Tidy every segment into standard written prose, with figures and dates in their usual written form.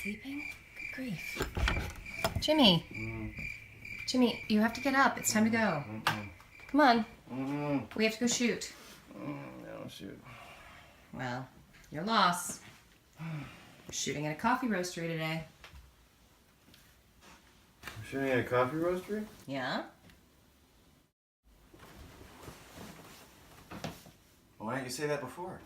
sleeping? Good grief. Jimmy. Jimmy, you have to get up. It's time to go. Come on. We have to go shoot. No, shoot. Well, your loss. We're shooting at a coffee roastery today. We're shooting at a coffee roastery? Yeah? Why didn't you say that before?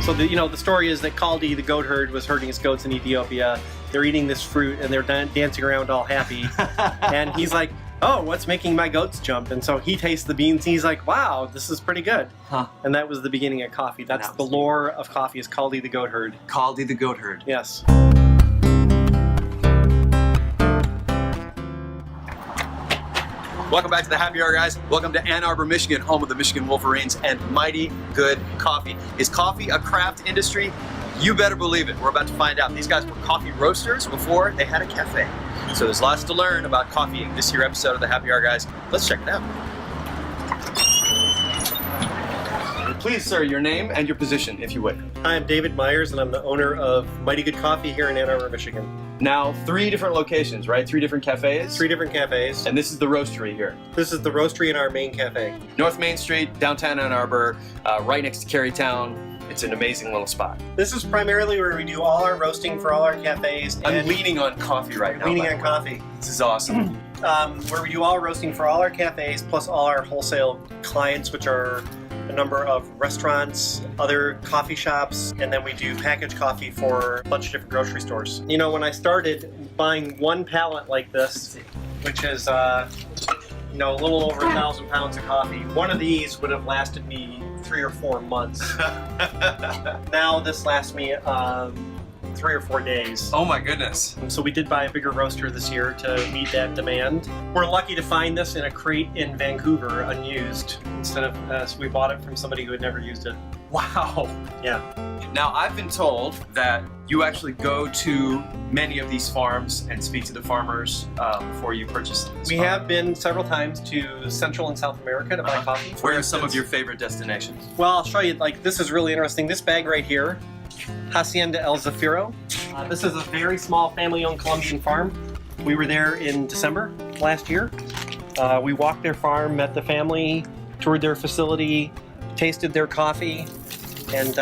So the story is that Kaldi, the goat herd, was herding his goats in Ethiopia. They're eating this fruit and they're dancing around all happy. And he's like, oh, what's making my goats jump? And so he tastes the beans and he's like, wow, this is pretty good. Huh. And that was the beginning of coffee. That's the lore of coffee, is Kaldi, the goat herd. Kaldi the goat herd. Yes. Welcome back to the Happy Hour, guys. Welcome to Ann Arbor, Michigan, home of the Michigan Wolverines and mighty good coffee. Is coffee a craft industry? You better believe it. We're about to find out. These guys were coffee roasters before they had a cafe. So there's lots to learn about coffee in this here episode of the Happy Hour, guys. Let's check it out. Please, sir, your name and your position, if you would. Hi, I'm David Myers and I'm the owner of Mighty Good Coffee here in Ann Arbor, Michigan. Now, 3 different locations, right? 3 different cafes? 3 different cafes. And this is the roastery here. This is the roastery in our main cafe. North Main Street, downtown Ann Arbor, right next to Carytown. It's an amazing little spot. This is primarily where we do all our roasting for all our cafes. I'm leaning on coffee right now. Leaning on coffee. This is awesome. Where we do all our roasting for all our cafes, plus all our wholesale clients, which are a number of restaurants, other coffee shops, and then we do packaged coffee for a bunch of different grocery stores. You know, when I started buying one pallet like this, which is a little over 1,000 pounds of coffee, one of these would have lasted me 3 or 4 months. Now this lasts me 3 or 4 days. Oh my goodness. So we did buy a bigger roaster this year to meet that demand. We're lucky to find this in a crate in Vancouver, unused, instead of so we bought it from somebody who had never used it. Wow. Yeah. Now, I've been told that you actually go to many of these farms and speak to the farmers before you purchase them. We have been several times to Central and South America to buy coffee. Where are some of your favorite destinations? Well, I'll show you, this is really interesting. This bag right here, Hacienda El Zafiro. This is a very small family-owned Colombian farm. We were there in December last year. We walked their farm, met the family, toured their facility, tasted their coffee, and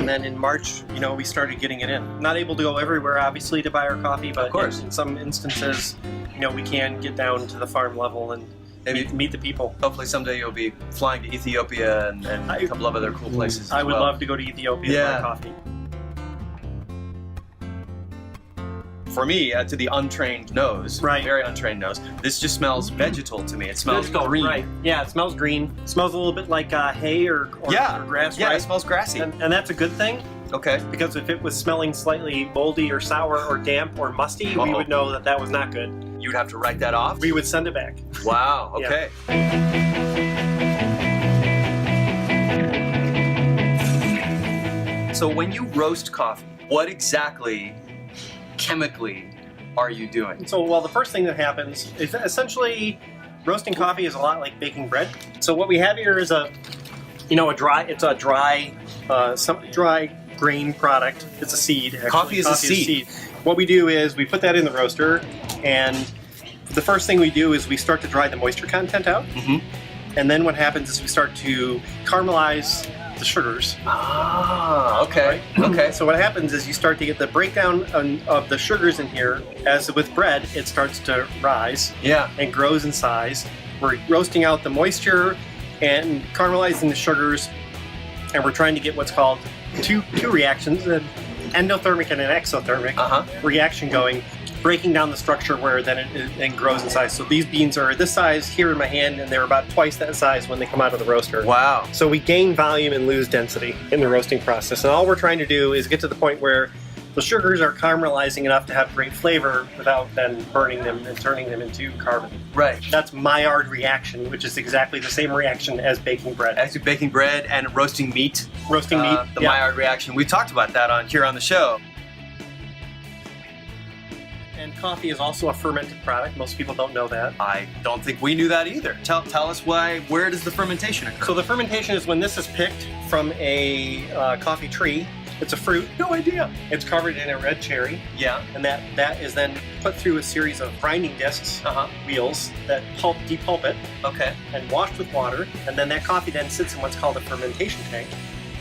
then in March, we started getting it in. Not able to go everywhere, obviously, to buy our coffee, but in some instances, we can get down to the farm level and maybe meet the people. Hopefully someday you'll be flying to Ethiopia and a couple of other cool places. I would love to go to Ethiopia to buy coffee. For me, to the untrained nose, very untrained nose, this just smells vegetal to me. It smells green. Right. Yeah, it smells green. It smells a little bit like hay or grass, Yeah, right? it smells grassy. And that's a good thing. Okay. Because if it was smelling slightly moldy or sour or damp or musty, we would know that that was not good. You would have to write that off? We would send it back. Wow, okay. So when you roast coffee, what exactly chemically are you doing? So, well, the first thing that happens is essentially roasting coffee is a lot like baking bread. So what we have here is a dry grain product. It's a seed, actually. Coffee is a seed. What we do is we put that in the roaster, and the first thing we do is we start to dry the moisture content out. And then what happens is we start to caramelize the sugars. Ah, okay. Right? Okay. So what happens is you start to get the breakdown of the sugars in here. As with bread, it starts to rise and grows in size. We're roasting out the moisture and caramelizing the sugars, and we're trying to get what's called two reactions, an endothermic and an exothermic reaction going, breaking down the structure where then it grows in size. So these beans are this size here in my hand, and they're about twice that size when they come out of the roaster. Wow. So we gain volume and lose density in the roasting process. And all we're trying to do is get to the point where The sugars are caramelizing enough to have great flavor without then burning them and turning them into carbon. Right. That's Maillard reaction, which is exactly the same reaction as baking bread. Actually, baking bread and roasting meat. Roasting meat. The yeah. Maillard reaction. We talked about that here on the show. And coffee is also a fermented product. Most people don't know that. I don't think we knew that either. Tell us where does the fermentation occur? So the fermentation is when this is picked from a coffee tree. It's a fruit. No idea. It's covered in a red cherry. Yeah. And that is then put through a series of grinding discs, wheels, that depulp it, Okay. and washed with water. And then that coffee then sits in what's called a fermentation tank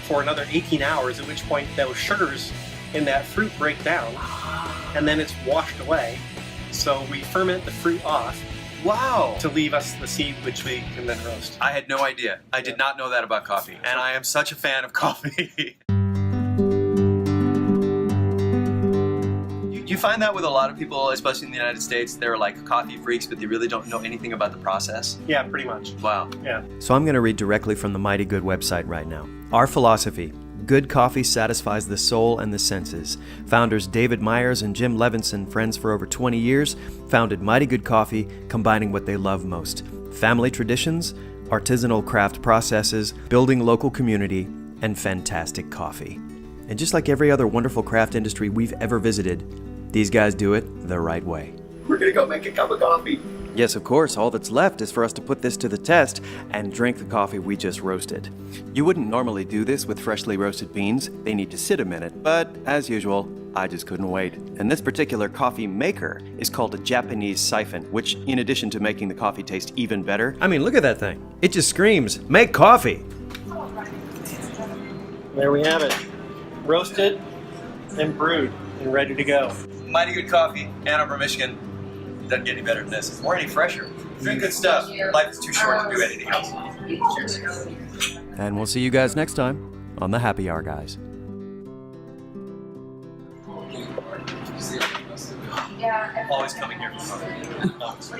for another 18 hours, at which point those sugars in that fruit break down, and then it's washed away. So we ferment the fruit off Wow. to leave us the seed, which we can then roast. I had no idea. I did not know that about coffee. And I am such a fan of coffee. You find that with a lot of people, especially in the United States, they're like coffee freaks, but they really don't know anything about the process. Yeah, pretty much. Wow. Yeah. So I'm going to read directly from the Mighty Good website right now. Our philosophy: good coffee satisfies the soul and the senses. Founders David Myers and Jim Levinson, friends for over 20 years, founded Mighty Good Coffee, combining what they love most: family traditions, artisanal craft processes, building local community, and fantastic coffee. And just like every other wonderful craft industry we've ever visited, these guys do it the right way. We're gonna go make a cup of coffee. Yes, of course, all that's left is for us to put this to the test and drink the coffee we just roasted. You wouldn't normally do this with freshly roasted beans. They need to sit a minute, but as usual, I just couldn't wait. And this particular coffee maker is called a Japanese siphon, which, in addition to making the coffee taste even better, I mean, look at that thing. It just screams, make coffee! There we have it. Roasted and brewed and ready to go. Mighty Good Coffee, Ann Arbor, Michigan. Doesn't get any better than this. Or any fresher. Drink good stuff. Life is too short to do anything else. And we'll see you guys next time on the Happy Hour, guys. Always coming here for coffee. Always.